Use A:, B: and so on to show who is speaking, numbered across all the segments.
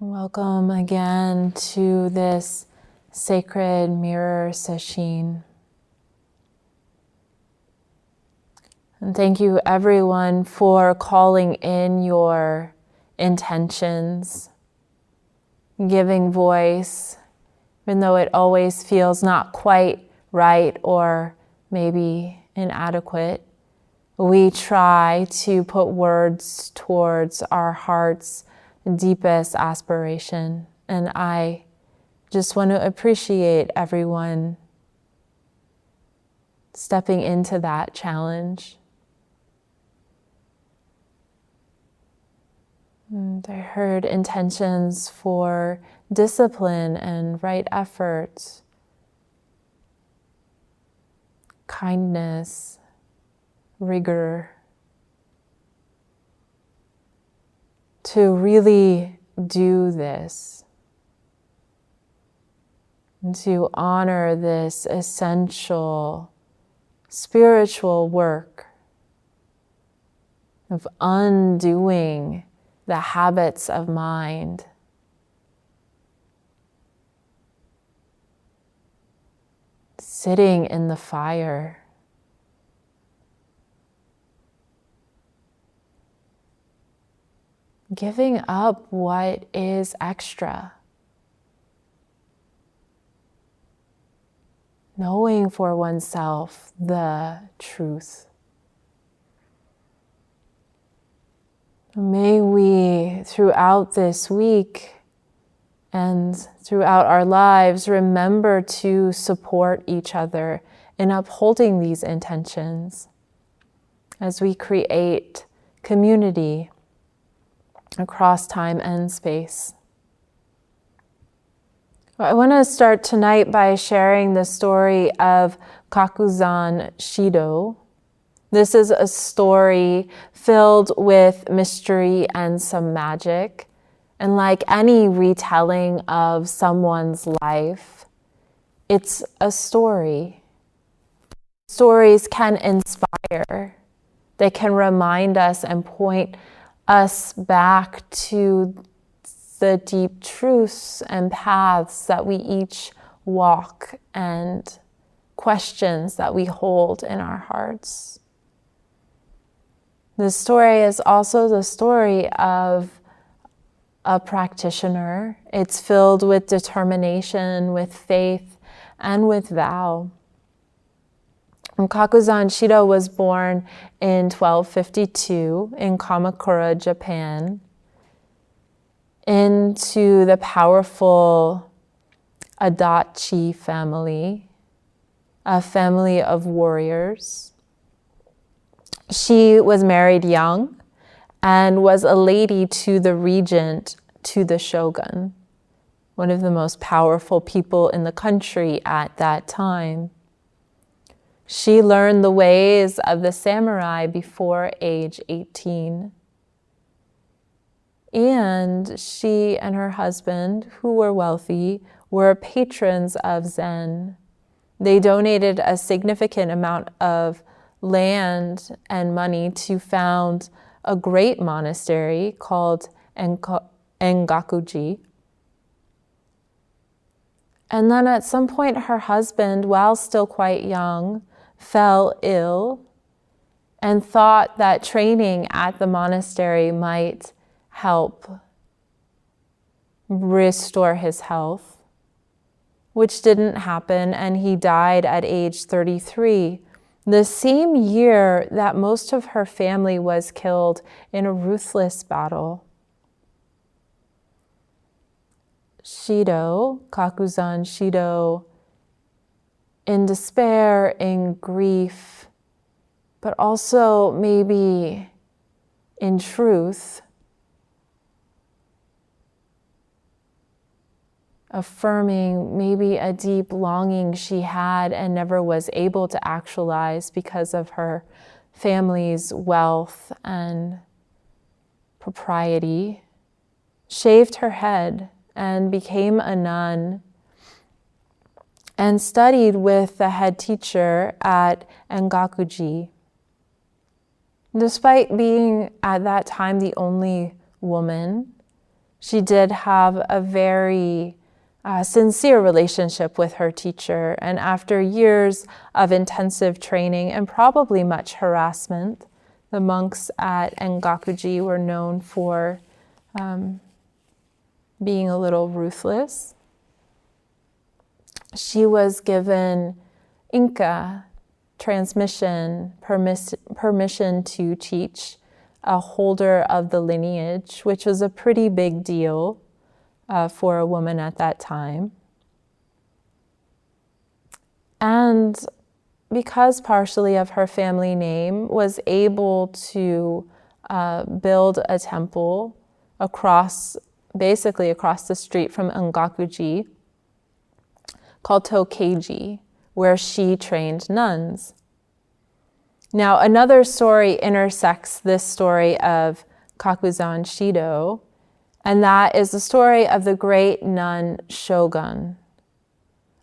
A: Welcome again to this sacred mirror Sesshin. And thank you everyone for calling in your intentions, giving voice, even though it always feels not quite right or maybe inadequate. We try to put words towards our heart's deepest aspiration. And I just want to appreciate everyone stepping into that challenge. And I heard intentions for discipline and right effort, kindness, rigor, to really do this, and to honor this essential spiritual work of undoing the habits of mind. Sitting in the fire. Giving up what is extra. Knowing for oneself the truth. May we, throughout this week and throughout our lives, remember to support each other in upholding these intentions as we create community across time and space. I want to start tonight by sharing the story of Kakuzan Shido. This is a story filled with mystery and some magic. And like any retelling of someone's life, it's a story. Stories can inspire. They can remind us and point us back to the deep truths and paths that we each walk and questions that we hold in our hearts. This story is also the story of a practitioner. It's filled with determination, with faith, and with vow. And Kakuzan Shido was born in 1252 in Kamakura, Japan, into the powerful Adachi family, a family of warriors. She was married young and was a lady to the regent, to the shogun, one of the most powerful people in the country at that time. She learned the ways of the samurai before age 18. And she and her husband, who were wealthy, were patrons of Zen. They donated a significant amount of land and money to found a great monastery called Engakuji. And then at some point her husband, while still quite young, fell ill and thought that training at the monastery might help restore his health, which didn't happen, and he died at age 33, the same year that most of her family was killed in a ruthless battle. Shido, Kakuzan Shido, in despair, in grief, but also maybe in truth, affirming maybe a deep longing she had and never was able to actualize because of her family's wealth and propriety, shaved her head and became a nun and studied with the head teacher at Engakuji. Despite being at that time the only woman, She did have a very sincere relationship with her teacher, and after years of intensive training and probably much harassment, the monks at Engakuji were known for being a little ruthless. She was given Inca transmission, permission to teach a holder of the lineage, which was a pretty big deal for a woman at that time. And because partially of her family name, was able to build a temple basically across the street from Engakuji, called Tokeiji, where she trained nuns. Now, another story intersects this story of Kakuzan Shido, and that is the story of the great nun Shogun,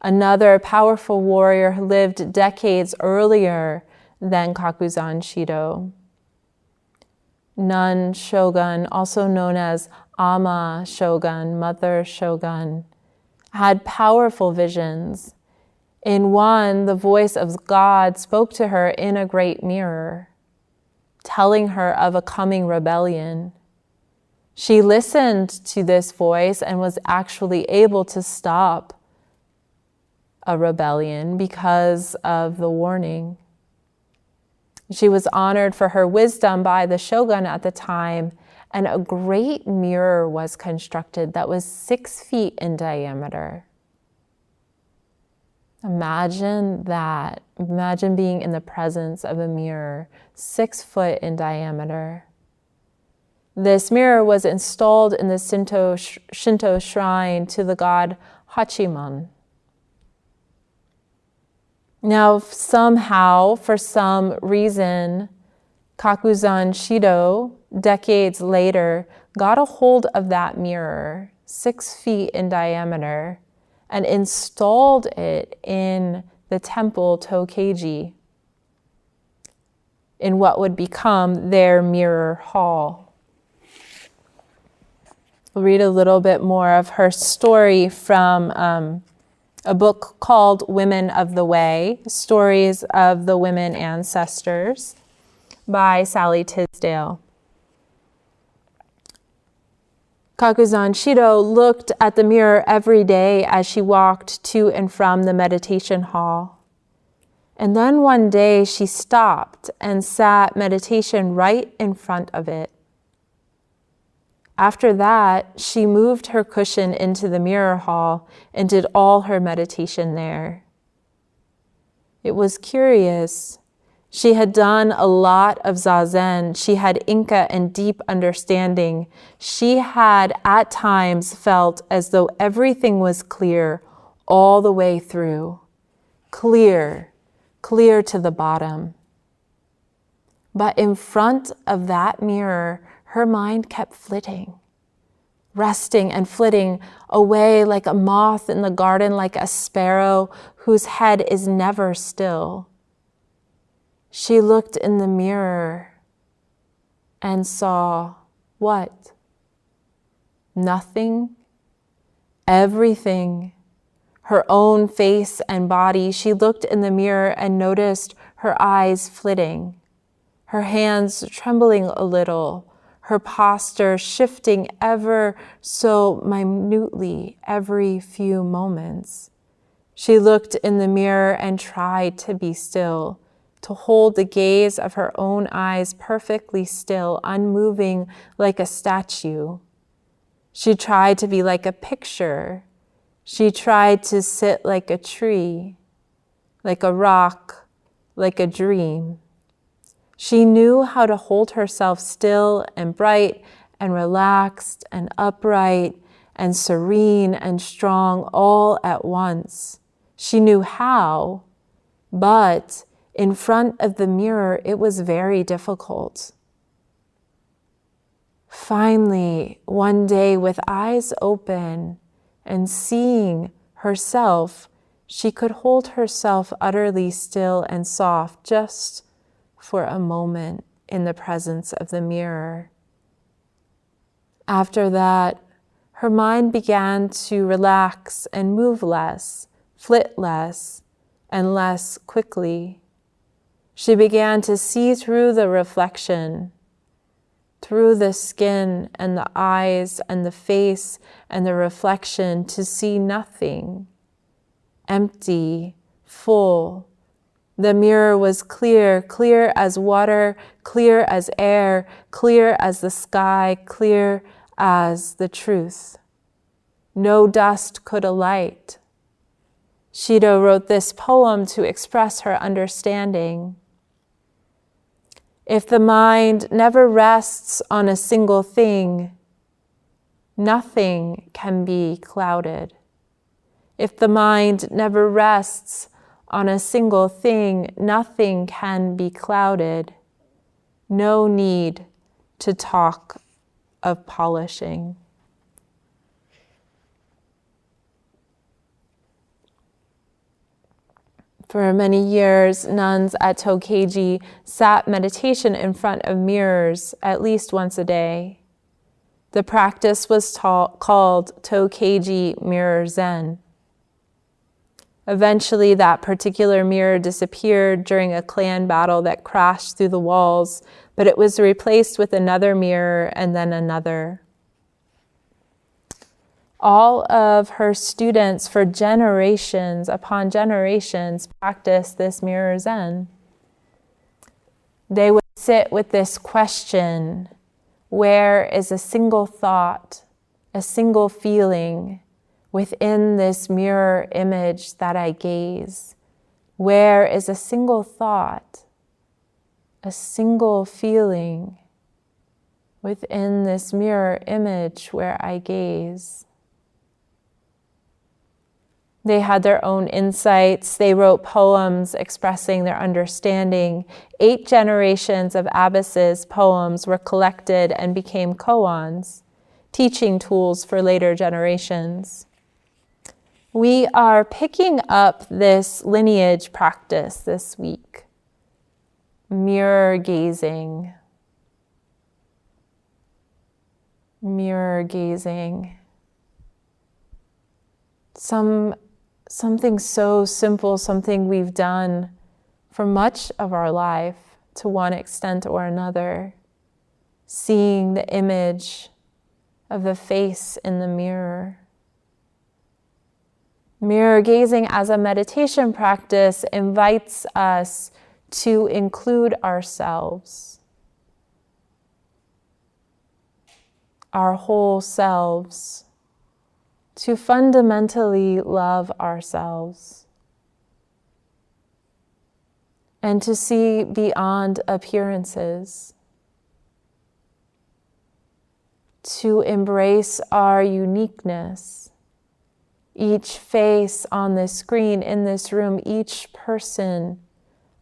A: another powerful warrior who lived decades earlier than Kakuzan Shido. Nun Shogun, also known as Ama Shogun, Mother Shogun, had powerful visions. In one, the voice of God spoke to her in a great mirror, telling her of a coming rebellion. She listened to this voice and was actually able to stop a rebellion because of the warning. She was honored for her wisdom by the shogun at the time, and a great mirror was constructed that was 6 feet in diameter. Imagine that. Imagine being in the presence of a mirror 6 foot in diameter. This mirror was installed in the Shinto shrine to the god Hachiman. Now, somehow, for some reason, Kakuzan Shido, decades later, got a hold of that mirror, 6 feet in diameter, and installed it in the temple Tokeiji, in what would become their mirror hall. We'll read a little bit more of her story from a book called Women of the Way, Stories of the Women Ancestors by Sally Tisdale. Kakuzan Shido looked at the mirror every day as she walked to and from the meditation hall. And then one day she stopped and sat meditation right in front of it. After that, she moved her cushion into the mirror hall and did all her meditation there. It was curious. She had done a lot of Zazen. She had Inca and deep understanding. She had at times felt as though everything was clear all the way through. Clear to the bottom. But in front of that mirror, her mind kept flitting, resting and flitting away like a moth in the garden, like a sparrow whose head is never still. She looked in the mirror and saw what? Nothing, everything, her own face and body. She looked in the mirror and noticed her eyes flitting, her hands trembling a little, her posture shifting ever so minutely every few moments. She looked in the mirror and tried to be still, to hold the gaze of her own eyes perfectly still, unmoving like a statue. She tried to be like a picture. She tried to sit like a tree, like a rock, like a dream. She knew how to hold herself still and bright and relaxed and upright and serene and strong all at once. She knew how, but in front of the mirror, it was very difficult. Finally, one day, with eyes open and seeing herself, she could hold herself utterly still and soft just for a moment in the presence of the mirror. After that, her mind began to relax and move less, flit less, and less quickly. She began to see through the reflection, through the skin and the eyes and the face and the reflection, to see nothing, empty, full. The mirror was clear, clear as water, clear as air, clear as the sky, clear as the truth. No dust could alight. Shido wrote this poem to express her understanding. If the mind never rests on a single thing, nothing can be clouded. If the mind never rests on a single thing, nothing can be clouded. No need to talk of polishing. For many years, nuns at Tokeiji sat meditation in front of mirrors at least once a day. The practice was called Tokeiji Mirror Zen. Eventually, that particular mirror disappeared during a clan battle that crashed through the walls, but it was replaced with another mirror and then another. All of her students for generations upon generations practiced this mirror Zen. They would sit with this question: where is a single thought, a single feeling within this mirror image that I gaze? Where is a single thought, a single feeling within this mirror image where I gaze? They had their own insights. They wrote poems expressing their understanding. 8 generations of abbesses' poems were collected and became koans, teaching tools for later generations. We are picking up this lineage practice this week. Mirror gazing. Mirror gazing. Something so simple, something we've done for much of our life to one extent or another. Seeing the image of the face in the mirror. Mirror gazing as a meditation practice invites us to include ourselves, our whole selves, to fundamentally love ourselves, and to see beyond appearances, to embrace our uniqueness. Each face on this screen in this room, each person,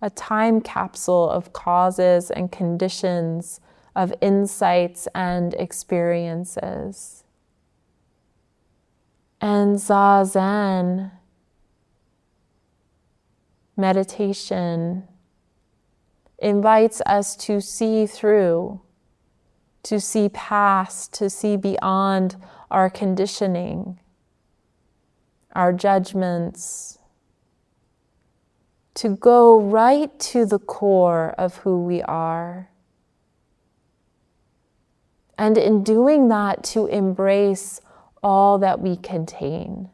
A: a time capsule of causes and conditions, of insights and experiences. And Zazen, meditation, invites us to see through, to see past, to see beyond our conditioning, our judgments, to go right to the core of who we are. And in doing that, to embrace all that we contain.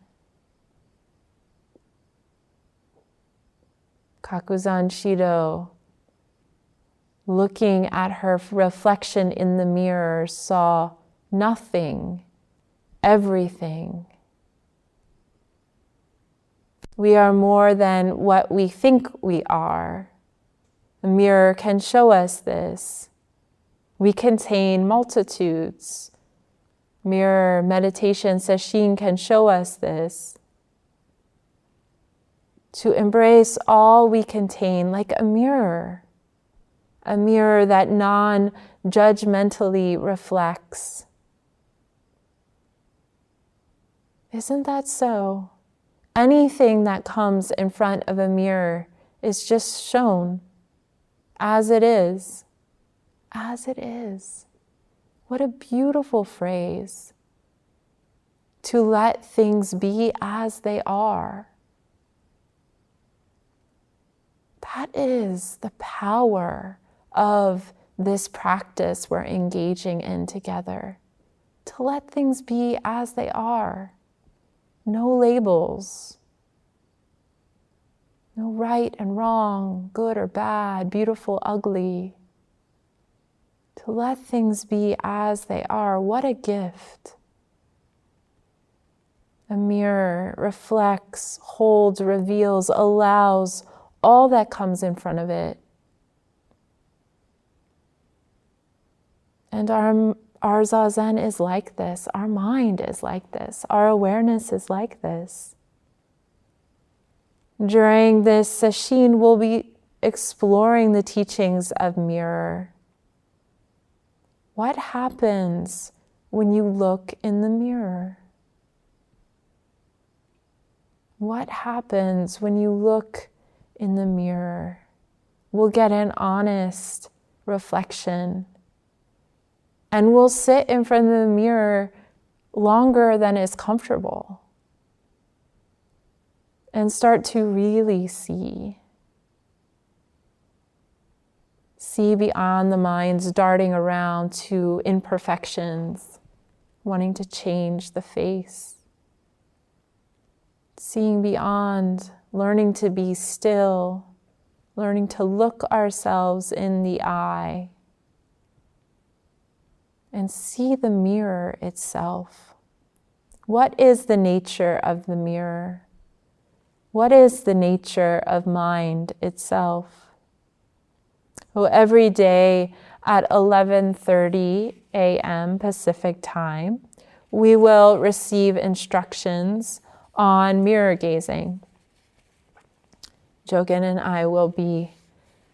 A: Kakuzan Shido, looking at her reflection in the mirror, saw nothing, everything. We are more than what we think we are. The mirror can show us this. We contain multitudes. Mirror meditation Sesshin can show us this. To embrace all we contain like a mirror that non-judgmentally reflects. Isn't that so? Anything that comes in front of a mirror is just shown as it is. As it is. What a beautiful phrase. to let things be as they are. That is the power of this practice we're engaging in together. To let things be as they are. No labels. No right and wrong, good or bad, beautiful, ugly. To let things be as they are. What a gift. A mirror reflects, holds, reveals, allows all that comes in front of it. And our zazen is like this. Our mind is like this. Our awareness is like this. During this sesshin, we'll be exploring the teachings of mirror. What happens when you look in the mirror? What happens when you look in the mirror? We'll get an honest reflection. And we'll sit in front of the mirror longer than is comfortable. And start to really see. See beyond the mind's darting around to imperfections, wanting to change the face. Seeing beyond, learning to be still, learning to look ourselves in the eye and see the mirror itself. What is the nature of the mirror? What is the nature of mind itself? Well, every day at 11:30 a.m. Pacific time, we will receive instructions on mirror gazing. Jogen and I will be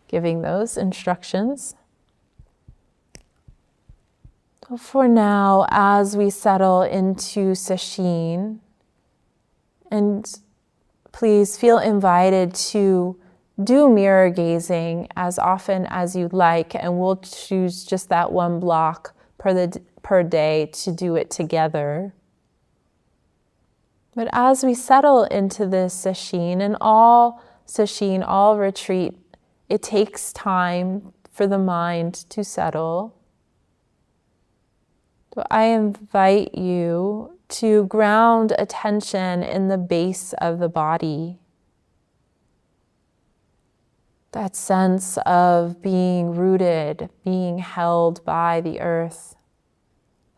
A: giving those instructions. So for now, as we settle into sesshin, and please feel invited to do mirror gazing as often as you'd like, and we'll choose just that one block per day to do it together. But as we settle into this sesshin, and all sesshin, all retreat, it takes time for the mind to settle. So I invite you to ground attention in the base of the body. That sense of being rooted, being held by the earth.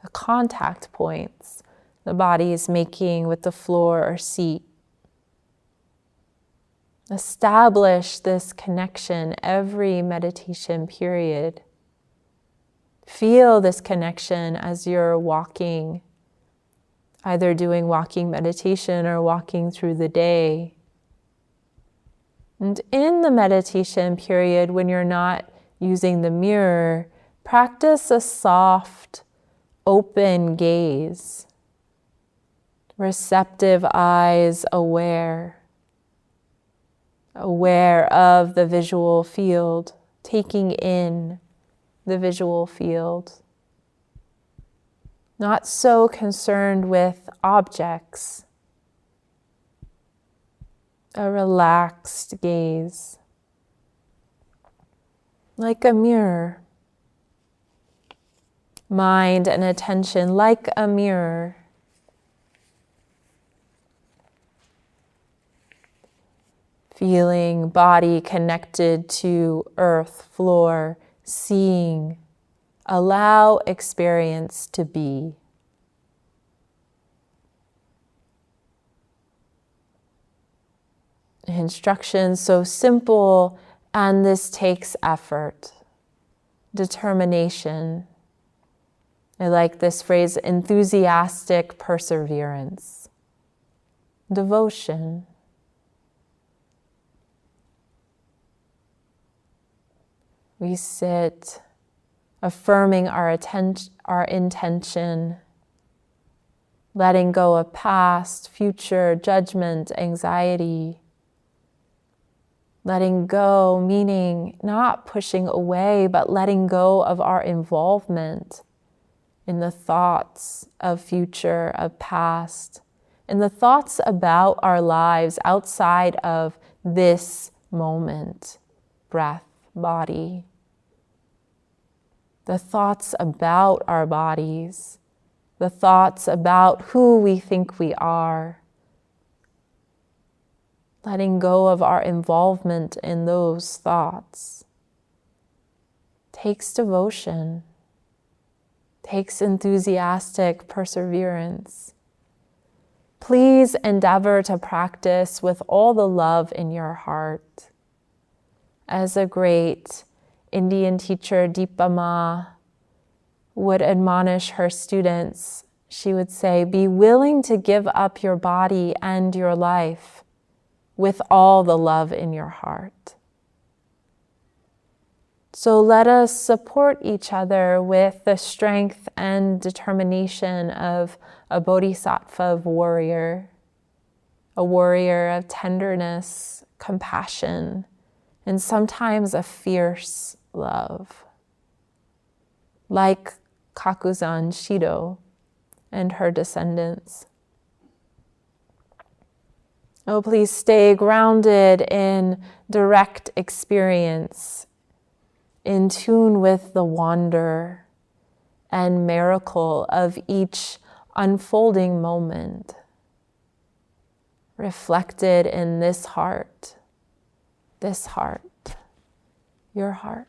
A: The contact points the body is making with the floor or seat. Establish this connection every meditation period. Feel this connection as you're walking, either doing walking meditation or walking through the day. And in the meditation period, when you're not using the mirror, practice a soft, open gaze. Receptive eyes, aware of the visual field, taking in the visual field. Not so concerned with objects. A relaxed gaze. Like a mirror. Mind and attention like a mirror. Feeling body connected to earth, floor, seeing. Allow experience to be. Instructions so simple, and this takes effort, determination. I like this phrase, enthusiastic perseverance, devotion. We sit, affirming our intention, letting go of past, future, judgment, anxiety. Letting go, meaning not pushing away, but letting go of our involvement in the thoughts of future, of past, in the thoughts about our lives outside of this moment, breath, body, the thoughts about our bodies, the thoughts about who we think we are, letting go of our involvement in those thoughts takes devotion, takes enthusiastic perseverance. Please endeavor to practice with all the love in your heart. As a great Indian teacher, Dipa Ma, would admonish her students, she would say, be willing to give up your body and your life with all the love in your heart. So let us support each other with the strength and determination of a bodhisattva warrior, a warrior of tenderness, compassion, and sometimes a fierce love, like Kakuzan Shido and her descendants. Oh, please stay grounded in direct experience, in tune with the wonder and miracle of each unfolding moment, reflected in this heart, your heart.